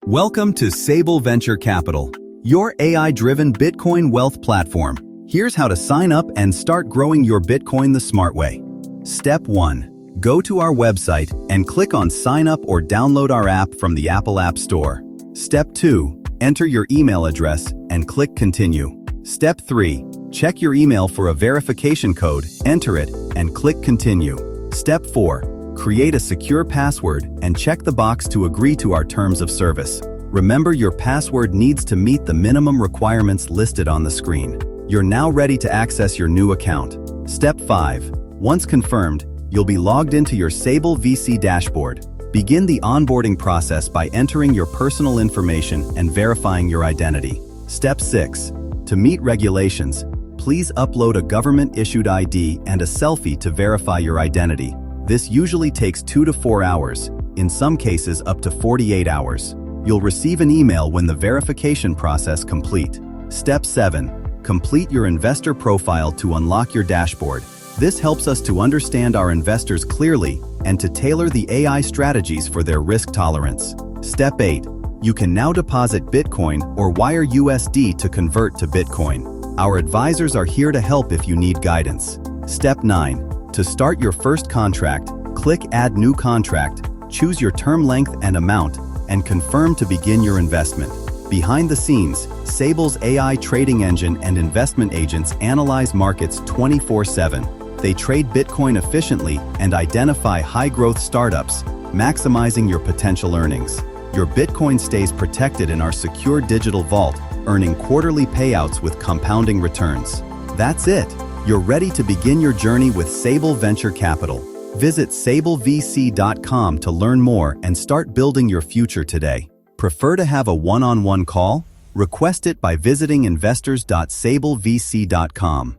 Welcome to Sable Venture Capital, your AI-driven Bitcoin wealth platform. Here's how to sign up and start growing your Bitcoin the smart way. Step 1. Go to our website and click on Sign Up or download our app from the Apple App Store. Step 2. Enter your email address and click Continue. Step 3. Check your email for a verification code, enter it, and click Continue. Step 4. Create a secure password and check the box to agree to our terms of service. Remember, your password needs to meet the minimum requirements listed on the screen. You're now ready to access your new account. Step 5. Once confirmed, you'll be logged into your Sable VC dashboard. Begin the onboarding process by entering your personal information and verifying your identity. Step 6. To meet regulations, please upload a government-issued ID and a selfie to verify your identity. This usually takes 2 to 4 hours, in some cases up to 48 hours. You'll receive an email when the verification process complete. Step 7. Complete your investor profile to unlock your dashboard. This helps us to understand our investors clearly and to tailor the AI strategies for their risk tolerance. Step 8. You can now deposit Bitcoin or wire USD to convert to Bitcoin. Our advisors are here to help if you need guidance. Step 9. To start your first contract, click Add New Contract, choose your term length and amount, and confirm to begin your investment. Behind the scenes, Sable's AI trading engine and investment agents analyze markets 24/7. They trade Bitcoin efficiently and identify high-growth startups, maximizing your potential earnings. Your Bitcoin stays protected in our secure digital vault, earning quarterly payouts with compounding returns. That's it. You're ready to begin your journey with Sable Venture Capital. Visit sablevc.com to learn more and start building your future today. Prefer to have a one-on-one call? Request it by visiting investors.sablevc.com.